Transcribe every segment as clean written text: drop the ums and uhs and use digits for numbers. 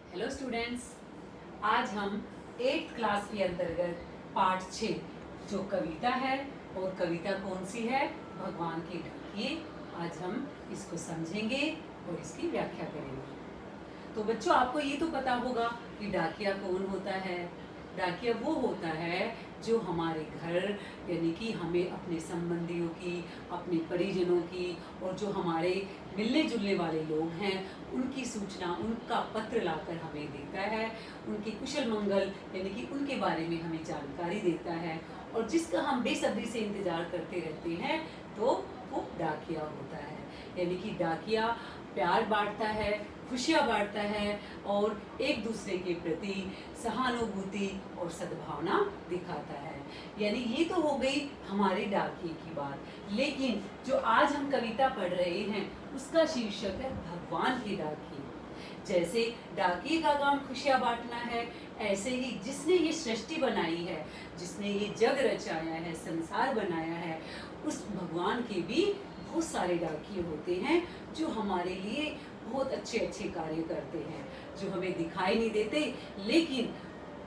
Hello students, आज हम 8th class के अंतर्गत पाठ 6 जो कविता है, और कविता कौन सी है? भगवान के डाकिये। आज हम इसको समझेंगे और इसकी व्याख्या करेंगे। तो बच्चों, आपको ये तो पता होगा कि डाकिया कौन होता है। डाकिया वो होता है जो हमारे घर यानी कि हमें अपने संबंधियों की, अपने परिजनों की और जो हमारे मिलने जुलने वाले लोग हैं उनकी सूचना, उनका पत्र लाकर हमें देता है। उनके कुशल मंगल यानी कि उनके बारे में हमें जानकारी देता है और जिसका हम बेसब्री से इंतज़ार करते रहते हैं, तो वो डाकिया होता है। यानी कि डाकिया प्यार बांटता है, खुशियाँ बांटता है और एक दूसरे के प्रति सहानुभूति और सद्भावना दिखाता है। यानी ये तो हो गई हमारे डाकिये की बात, लेकिन जो आज हम कविता पढ़ रहे हैं उसका शीर्षक है भगवान के डाकिये। जैसे डाकिये का काम खुशियाँ बांटना है, ऐसे ही जिसने ये सृष्टि बनाई है, जिसने ये जग रचाया है, संसार बनाया है, उस भगवान के भी बहुत सारे डाकिये होते हैं जो हमारे लिए बहुत अच्छे अच्छे कार्य करते हैं, जो हमें दिखाई नहीं देते, लेकिन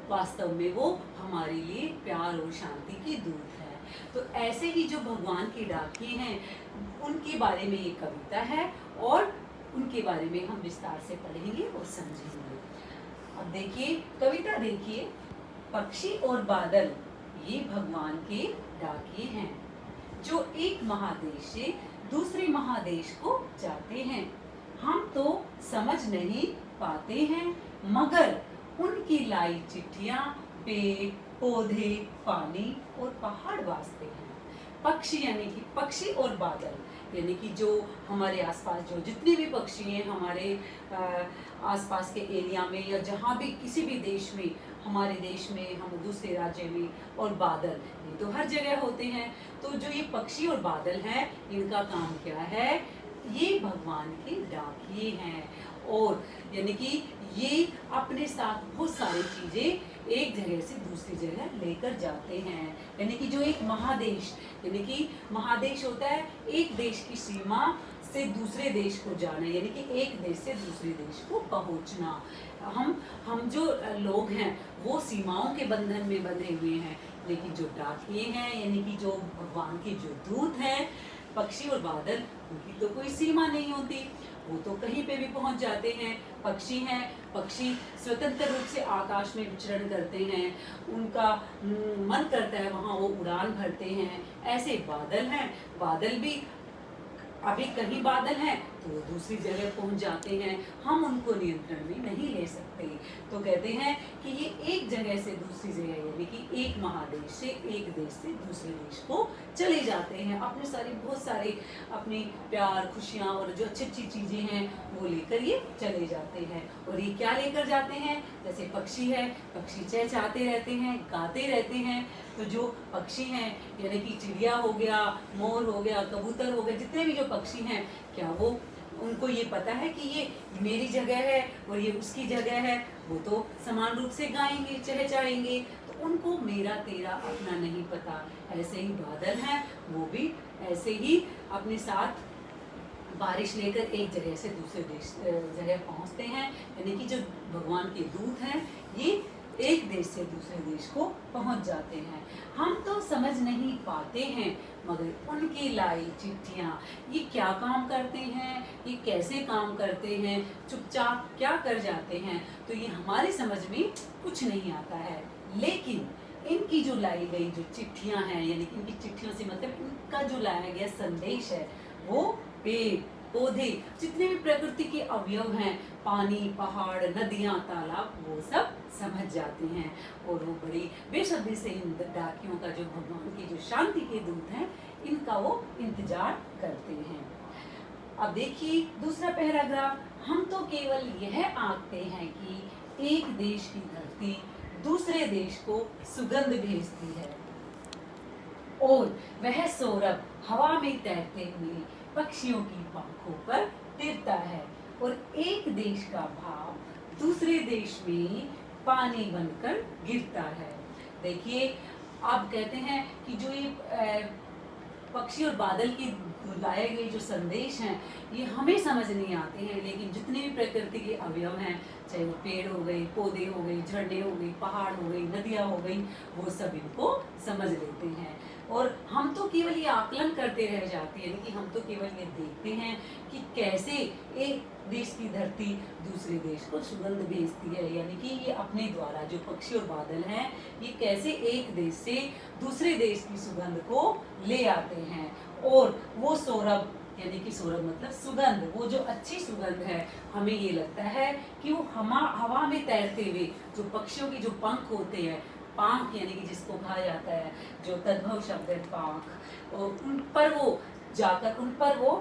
वास्तव में वो हमारे लिए प्यार और शांति की दूत है। तो ऐसे ही जो भगवान के डाकिये हैं उनके बारे में ये कविता है और उनके बारे में हम विस्तार से पढ़ेंगे और समझेंगे। अब देखिए कविता, देखिए, पक्षी और बादल ये भगवान के डाकिये हैं जो एक महादेश से दूसरे महादेश को जाते हैं। हम तो समझ नहीं पाते हैं, मगर उनकी लाई चिट्ठियां पेड़ पौधे, पानी और पहाड़ वास्ते हैं। पक्षी यानी कि पक्षी और बादल यानी कि जो हमारे आसपास जो जितने भी पक्षी हैं हमारे आसपास के एरिया में या जहाँ भी किसी भी देश में, हमारे देश में, हम दूसरे राज्य में, और बादल ये तो हर जगह होते हैं। तो जो ये पक्षी और बादल हैं इनका काम क्या है? ये भगवान के डाकिये हैं और यानी कि ये अपने साथ बहुत सारी चीज़ें एक जगह से दूसरी जगह लेकर जाते हैं। यानी कि जो एक महादेश, यानी कि महादेश होता है एक देश की सीमा से दूसरे देश को जाना, यानी कि एक देश से दूसरे देश को पहुंचना। हम जो लोग हैं वो सीमाओं के बंधन में बंधे हुए हैं, लेकिन जो डाकिये हैं यानी कि जो भगवान के जो दूत हैं, पक्षी और बादल, उनकी तो कोई सीमा नहीं होती, वो तो कहीं पे भी पहुंच जाते हैं। पक्षी हैं, पक्षी स्वतंत्र रूप से आकाश में विचरण करते हैं, उनका मन करता है वहाँ वो उड़ान भरते हैं। ऐसे बादल हैं, बादल भी अभी कहीं बादल हैं तो वो दूसरी जगह पहुंच जाते हैं, हम उनको नियंत्रण में नहीं ले सकते। तो कहते हैं कि ये एक जगह से दूसरी जगह यानी कि एक महादेश से एक देश से दूसरे देश को चले जाते हैं, अपने बहुत सारे अपने प्यार, खुशियाँ और जो अच्छी अच्छी चीज़ें हैं वो लेकर ये चले जाते हैं। और ये क्या लेकर जाते हैं? जैसे पक्षी है, पक्षी चहचहाते रहते हैं, गाते रहते हैं। तो जो पक्षी हैं यानी कि चिड़िया हो गया, मोर हो गया, कबूतर हो गया, जितने भी जो पक्षी हैं, क्या वो उनको ये पता है कि ये मेरी जगह है और ये उसकी जगह है? वो तो समान रूप से गाएंगे, चहचहाएंगे, तो उनको मेरा तेरा अपना नहीं पता। ऐसे ही बादल हैं, वो भी ऐसे ही अपने साथ बारिश लेकर एक जगह से दूसरे जगह पहुंचते हैं। यानी कि जो भगवान के दूत हैं ये एक देश से दूसरे देश को पहुंच जाते हैं। हम तो समझ नहीं पाते हैं, मगर उनकी लाई चिट्ठियाँ ये क्या काम करते हैं, ये कैसे काम करते हैं, चुपचाप क्या कर जाते हैं, तो ये हमारे समझ में कुछ नहीं आता है। लेकिन इनकी जो लाई गई जो चिट्ठियाँ हैं, यानी कि इनकी चिट्ठियों से मतलब इनका जो लाया गया संदेश है, वो पेड़ पौधे, जितने भी प्रकृति के अवयव हैं, पानी, पहाड़, नदियाँ, तालाब, वो सब समझ जाते हैं और वो बड़ी बेसब्री से इन डाकियों का, जो भगवान की जो शांति के दूत हैं, इनका वो इंतजार करते हैं। अब देखिए दूसरा पैराग्राफ, हम तो केवल यह आंकते हैं कि एक देश की धरती दूसरे देश को सुगंध भेजती है और वह सौरभ हवा में तैरते हुए पक्षियों की पंखों पर टिरता है और एक देश का भाव दूसरे देश में पानी बनकर गिरता है। देखिए, आप कहते हैं कि जो ये पक्षी और बादल की लाए गए जो संदेश हैं ये हमें समझ नहीं आते हैं, लेकिन जितने भी प्रकृति के अवयव हैं, चाहे वो पेड़ हो गए, पौधे हो गए, झरने हो गए, पहाड़ हो गई, नदियाँ हो गई, वो सब इनको समझ लेते हैं। और हम तो केवल ये आकलन करते रह जाते हैं, यानी कि हम तो केवल ये देखते हैं कि कैसे एक देश की धरती दूसरे देश को सुगंध भेजती है, यानी कि ये अपने द्वारा जो पक्षी और बादल हैं ये कैसे एक देश से दूसरे देश की सुगंध को ले आते हैं। और वो सौरभ, यानी कि सौरभ मतलब सुगंध, वो जो अच्छी सुगंध है, हमें ये लगता है कि वो हवा में तैरते हुए जो पक्षियों के जो पंख होते हैं, पांख यानी कि जिसको कहा जाता है, जो तद्भव शब्द है पांख, और उन पर वो जाकर उन पर वो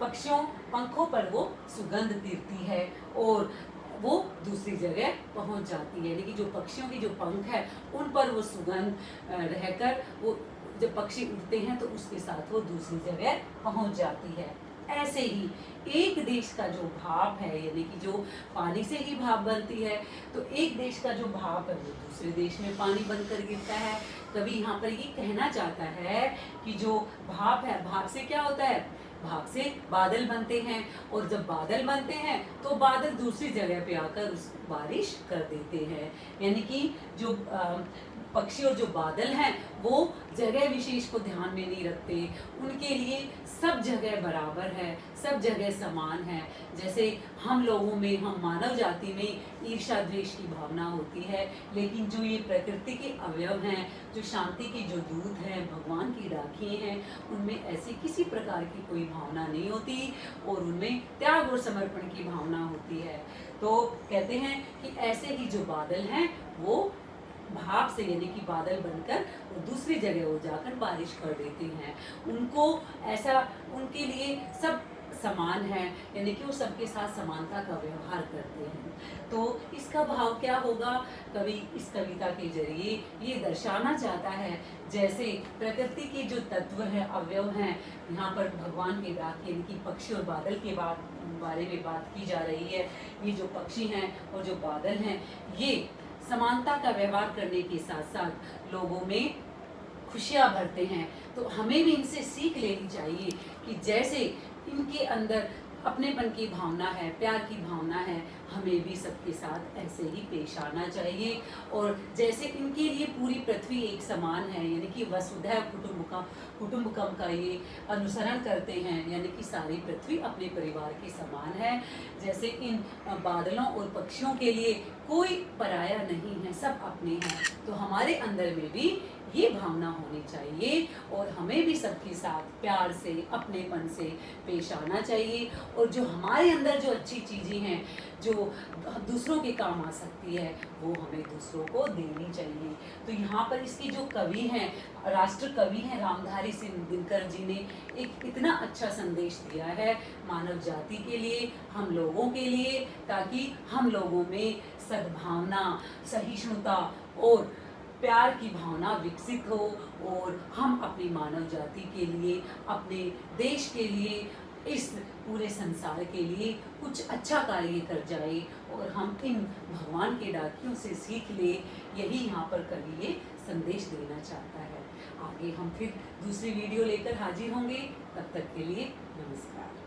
पक्षियों पंखों पर वो सुगंध तीरती है और वो दूसरी जगह पहुंच जाती है। यानी कि जो पक्षियों की जो पंख है उन पर वो सुगंध रहकर वो जब पक्षी उड़ते हैं तो उसके साथ वो दूसरी जगह पहुंच जाती है। ऐसे ही एक देश का जो भाप है, यानी कि जो पानी से ही भाप बनती है, तो एक देश का जो भाप है वो दूसरे देश में पानी बनकर गिरता है। कभी यहाँ पर ये कहना चाहता है कि जो भाप है, भाप से क्या होता है, भाप से बादल बनते हैं, और जब बादल बनते हैं तो बादल दूसरी जगह पे आकर उस बारिश कर देते हैं। यानी कि जो पक्षी और जो बादल हैं वो जगह विशेष को ध्यान में नहीं रखते, उनके लिए सब जगह बराबर है, सब जगह समान है। जैसे हम लोगों में, हम मानव जाति में ईर्ष्या द्वेष की भावना होती है, लेकिन जो ये प्रकृति के अवयव हैं, जो शांति के जो दूत हैं, भगवान की राखी हैं, उनमें ऐसी किसी प्रकार की कोई भावना नहीं होती और उनमें त्याग और समर्पण की भावना होती है। तो कहते हैं कि ऐसे ही जो बादल हैं वो भाप से, यानी कि बादल बनकर वो दूसरी जगह हो जाकर बारिश कर देते हैं। उनको ऐसा, उनके लिए सब समान है, यानी कि वो सबके साथ समानता का व्यवहार करते हैं। तो इसका भाव क्या होगा, कवि इस कविता के जरिए ये दर्शाना चाहता है, जैसे प्रकृति के जो तत्व हैं, अवयव हैं, यहाँ पर भगवान के राख यानी कि पक्षी और बादल के बारे में बात की जा रही है। ये जो पक्षी हैं और जो बादल हैं ये समानता का व्यवहार करने के साथ साथ लोगों में खुशियाँ भरते हैं। तो हमें भी इनसे सीख लेनी चाहिए कि जैसे इनके अंदर अपनेपन की भावना है, प्यार की भावना है, हमें भी सबके साथ ऐसे ही पेश आना चाहिए। और जैसे इनके लिए पूरी पृथ्वी एक समान है, यानी कि वसुधैव कुटुम्बकम का ये अनुसरण करते हैं, यानी कि सारी पृथ्वी अपने परिवार के समान है, जैसे इन बादलों और पक्षियों के लिए कोई पराया नहीं है, सब अपने हैं। तो हमारे अंदर में भी ये भावना होनी चाहिए और हमें भी सबके साथ प्यार से, अपनेपन से पेश आना चाहिए। और जो हमारे अंदर जो अच्छी चीज़ें हैं, जो दूसरों के काम आ सकती है, वो हमें दूसरों को देनी चाहिए। तो यहाँ पर इसकी जो कवि हैं, राष्ट्र कवि हैं रामधारी सिंह दिनकर जी ने एक इतना अच्छा संदेश दिया है मानव जाति के लिए, हम लोगों के लिए, ताकि हम लोगों में सद्भावना, सहिष्णुता और प्यार की भावना विकसित हो और हम अपनी मानव जाति के लिए, अपने देश के लिए, इस पूरे संसार के लिए कुछ अच्छा कार्य कर जाए और हम इन भगवान के डाकियों से सीख ले। यही यहाँ पर कवि ये संदेश देना चाहता है। आगे हम फिर दूसरी वीडियो लेकर हाजिर होंगे, तब तक के लिए नमस्कार।